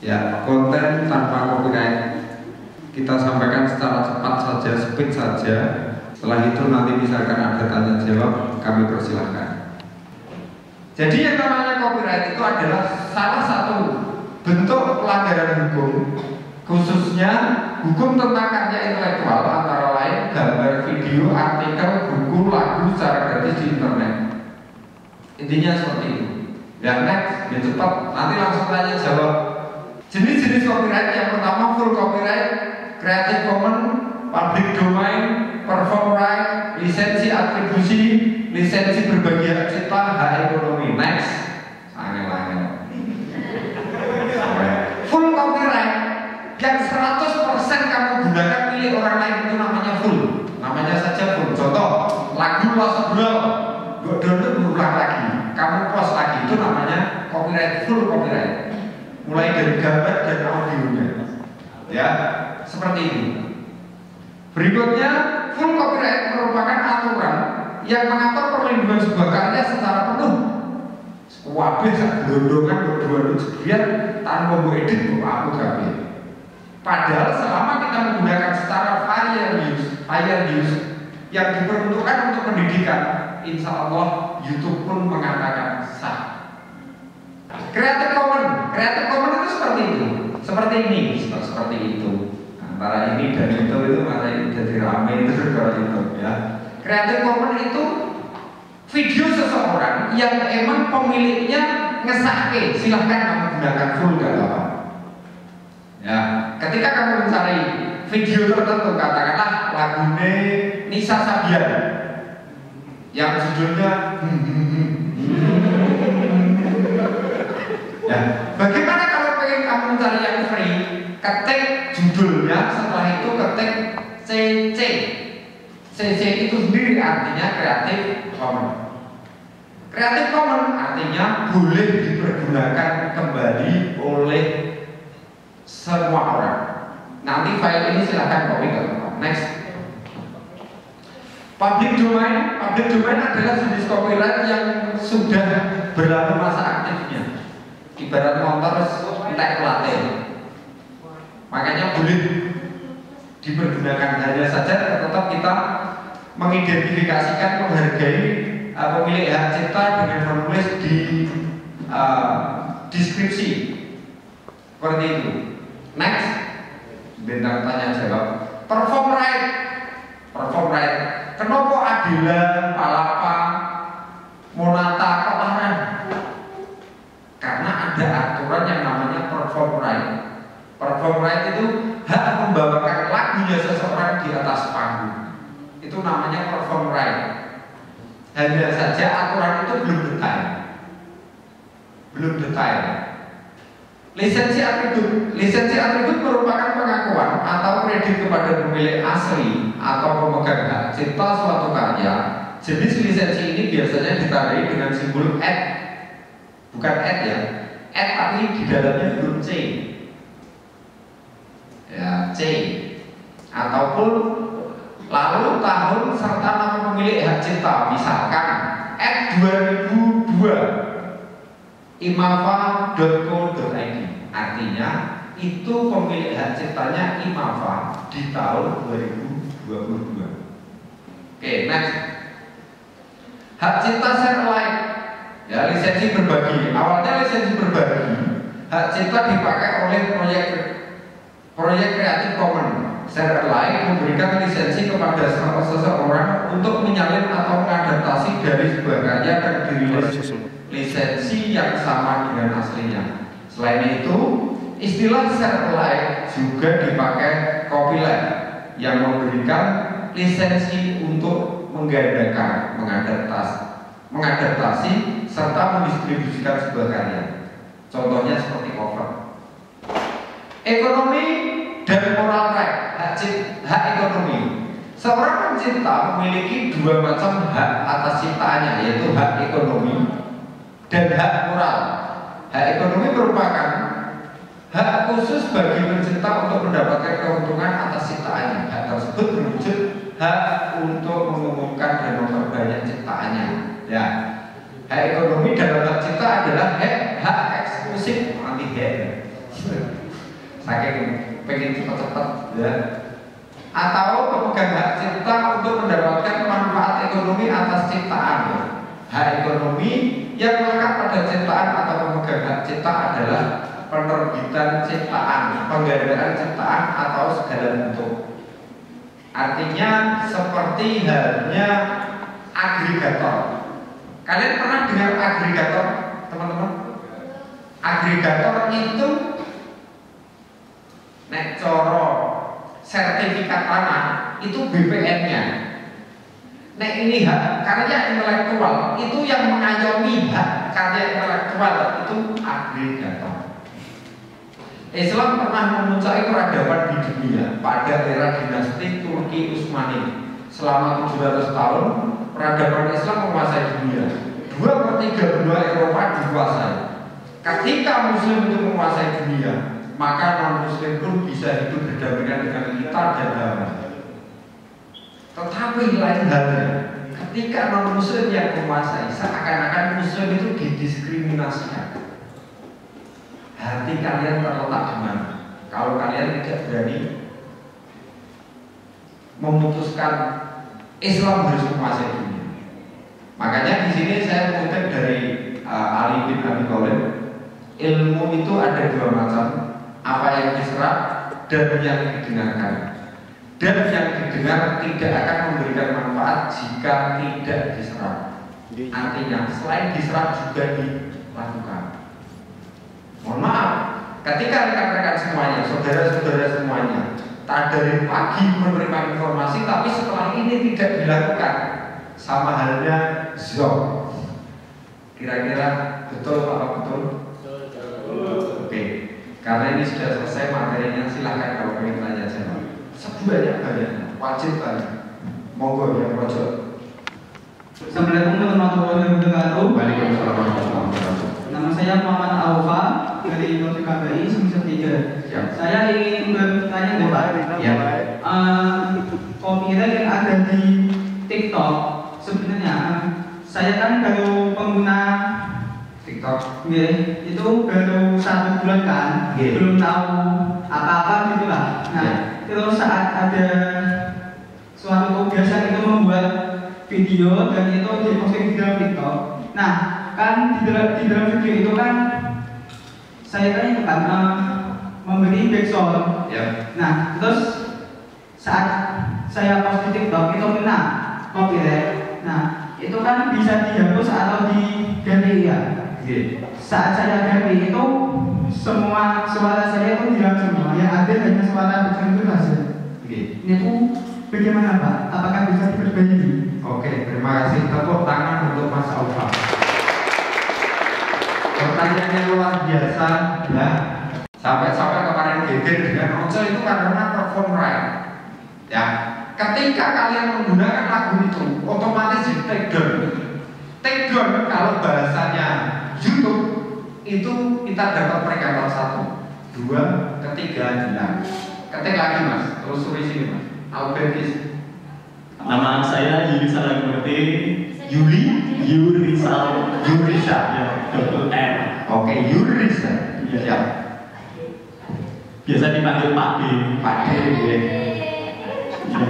Ya, konten tanpa copyright kita sampaikan secara cepat saja, speed saja. Setelah itu nanti misalkan ada tanya jawab, kami persilahkan. Jadi yang namanya copyright itu adalah salah satu bentuk pelanggaran hukum, khususnya hukum tentang karya intelektual, antara lain gambar, video, artikel, buku, lagu secara gratis di internet. Intinya seperti itu. Ya, next, ya cepat. Nanti langsung tanya jawab. Jenis-jenis copyright yang pertama full copyright, Creative Commons, Public Domain, Perform Right, lisensi atribusi, lisensi berbagi hak cipta, hak ekonomi. Next, angel-angel. Full copyright yang 100% kamu gunakan milik orang lain itu namanya full. Namanya saja full. Contoh, lagu Lost Bro, gue download berulang lagi, kamu post lagi, itu namanya copyright, full copyright. Mulai dari gambar dan audionya. Ya, seperti ini. Berikutnya, full copyright merupakan aturan yang mengatur perlindungan sebuah karya secara penuh. Wabih sak gelondongan berdua jebrian tanpa mau edit aku gawe. Padahal selama kita menggunakan secara fair use yang diperuntukkan untuk pendidikan, insya Allah YouTube pun mengatakan sah. Creative Commons itu seperti itu, seperti ini, seperti itu. Antara ini dan itu mana ini jadi rame itu kalau itu ya. Creative Commons itu video seseorang yang emang pemiliknya ngesahke, silahkan kamu gunakan full gak apa-apa. Ya, ketika kamu mencari video tertentu, katakanlah lagune Nisa Sabian yang judulnya ya, bagaimana kalau pengen kamu mencari yang free, ketik judulnya, setelah itu ketik CC. CC itu sendiri artinya Creative Commons. Creative Commons artinya boleh dipergunakan kembali oleh semua orang. Nanti file ini silahkan copy ke tempat. Next. Public domain adalah jenis copyright yang sudah berlalu masa aktifnya. Ibarat motor entek pelatih. Makanya boleh dipergunakan, hanya saja tetap kita mengidentifikasikan, menghargai pemilik hak cipta dengan menulis di deskripsi seperti itu. Next, bintang tanya jawab. Perform right. Kenapa Adila, Palapa, Monata kok larang? Karena ada aturan yang namanya perform right. Perform right itu hak membawakan lagunya seseorang di atas panggung. Itu namanya perform right. Hanya saja aturan itu belum detail. Lisensi atribut merupakan pengakuan atau kredit kepada pemilik asli atau pemegang hak cipta suatu karya. Jenis lisensi ini biasanya ditandai dengan simbol @ bukan @ ya, @ tapi di dalamnya huruf C. Ya, C. Ataupun lalu tahun serta nama pemilik hak cipta, misalkan @2002 imafa.co.id. Artinya itu pemilik hak ciptanya Imafa di tahun 2022. Oke, next. Hak cipta share alike. Ya, lisensi berbagi. Awalnya lisensi berbagi. Hak cipta dipakai oleh proyek Creative Commons. Share alike memberikan lisensi kepada seseorang untuk menyalin atau mengadaptasi dari sebuah karya dan dirilis lisensi yang sama dengan aslinya. Selain itu, istilah share alike juga dipakai copyleft yang memberikan lisensi untuk menggandakan, mengadaptasi serta mendistribusikan sebuah karya. Contohnya seperti cover. Ekonomi dan moral right, hak ekonomi. Seorang pencipta memiliki dua macam hak atas ciptaannya, yaitu hak ekonomi dan hak moral. Hak ekonomi merupakan hak khusus bagi pencipta untuk mendapatkan keuntungan atas ciptaannya. Hak tersebut berwujud hak untuk mengumumkan dan memperbanyak ciptaannya. Ya, hak ekonomi dalam hak cipta adalah hak eksklusif, anti hak. saking pengen cepet-cepet ya. Atau pemegang hak cipta untuk mendapatkan manfaat ekonomi atas ciptaan ya. Hak ekonomi yang melekat pada ciptaan atau pemegang hak cipta adalah penerbitan ciptaan, penggandaan ciptaan atau segala bentuk. Artinya seperti halnya agregator. Kalian pernah dengar agregator, teman-teman? Agregator itu nek coro sertifikat tanah itu BPN-nya. Nek ini hak karya intelektual itu yang mengayomi hak karya intelektual itu agregator. Islam pernah memuncaki peradaban di dunia pada era dinasti Turki Utsmani. Selama 700 tahun, peradaban Islam menguasai dunia. 2/3 benua Eropa dikuasai. Ketika Muslim itu menguasai dunia, maka non-Muslim pun bisa hidup berdampingan dengan kita dan damai. Tetapi lain halnya, ketika non-Muslim yang menguasai, seakan-akan Muslim itu didiskriminasikan. Hati kalian terletak di mana? Kalau kalian tidak berani memutuskan Islam harus menguasai dunia. Makanya di sini saya mengutip dari Ali bin Abi Thalib, ilmu itu ada dua macam, apa yang diserap dan yang didengarkan. Dan yang didengar tidak akan memberikan manfaat jika tidak diserap. Artinya selain diserap juga dilakukan. Mohon maaf, ketika rekan-rekan semuanya, saudara-saudara semuanya, tak dari pagi menerima informasi, tapi setelah ini tidak dilakukan, sama halnya zon. Kira-kira betul apa betul? Oke, karena ini sudah selesai materinya, silahkan kalau ingin tanya jawab. Sebanyak-banyaknya, wajib tanya. Monggo yang pojok. Assalamualaikum warahmatullahi wabarakatuh. Waalaikumsalam warahmatullahi wabarakatuh. Nama saya Muhammad Aufa dari Institut KBI semester 3. Ya. Saya ingin bertanya nih Pak. Ya. Copyright yang ada di TikTok sebenarnya saya kan baru pengguna TikTok. itu baru 1 bulan kan, belum tahu apa-apa gitu lah. Nah, terus saat ada suatu kebiasaan itu membuat video dan itu diposting di dalam TikTok. Nah, kan di dalam video itu kan saya kan itu kan memberi backsound. Ya. Nah, terus saat saya post di TikTok itu kena copyright. Nah, itu kan bisa dihapus atau diganti ya. Saat saya ganti itu semua suara saya itu hilang semua. Yang ada hanya suara backsound itu saja. Itu bagaimana Pak? Apakah bisa diperbaiki? Oke, terima kasih. Tepuk tangan untuk Mas Aufa. Pertanyaan yang luar biasa ya. Sampai kemarin geger dengan Ojo itu karena perform right. Ya, ketika kalian menggunakan lagu itu, otomatis di take down. Take down kalau bahasanya YouTube itu kita dapat peringatan 1, 2, ketiga hilang. Ketik lagi Mas, terus tulis sini Mas. Albertis. Nama saya Yurisa Lagimurti. Yurisa. Ya, double R. Oke, Yurisa. Ya. Biasa dipanggil Pak D. Pak D. Ya.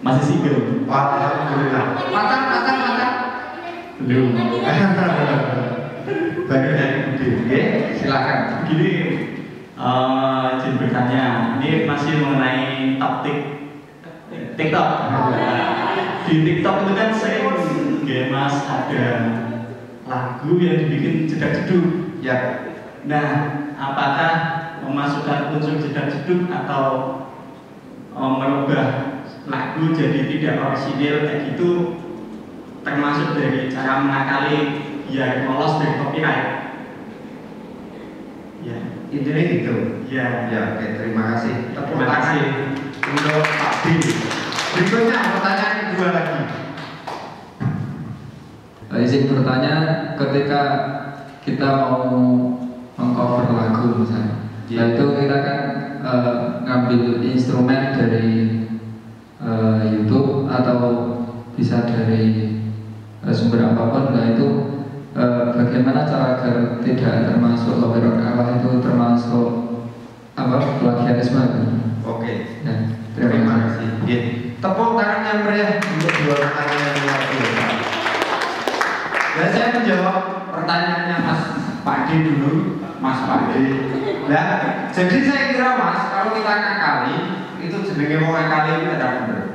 Masih single. Alhamdulillah. Pacar. Belum. Baru dari Budi. Oke, silakan. Begini, izin bertanya. Ini masih mengenai topik TikTok. Di TikTok itu kan sering Mas ada lagu yang dibikin jedak-jeduk. Ya. Nah, apakah memasukkan unsur jedak-jeduk atau merubah lagu jadi tidak orisinil kayak gitu termasuk dari cara mengakali biar lolos dari copyright? Ya, Intinya gitu. ya. Oke, terima kasih. Terima kasih untuk Pak B. Berikutnya pertanyaan kedua lagi. Izin bertanya, ketika kita mau mengcover lagu misalnya, itu kita kan ngambil instrumen dari YouTube atau bisa dari sumber apapun, nah itu bagaimana cara agar tidak termasuk copyright, apa itu termasuk apa yang meriah untuk dua rekan yang luar biasa. Dan saya menjawab pertanyaannya Mas Pakde dulu, Mas Pakde. Nah, jadi saya kira Mas, kalau kita ngakali, itu jenenge mau ngakali itu tidak benar.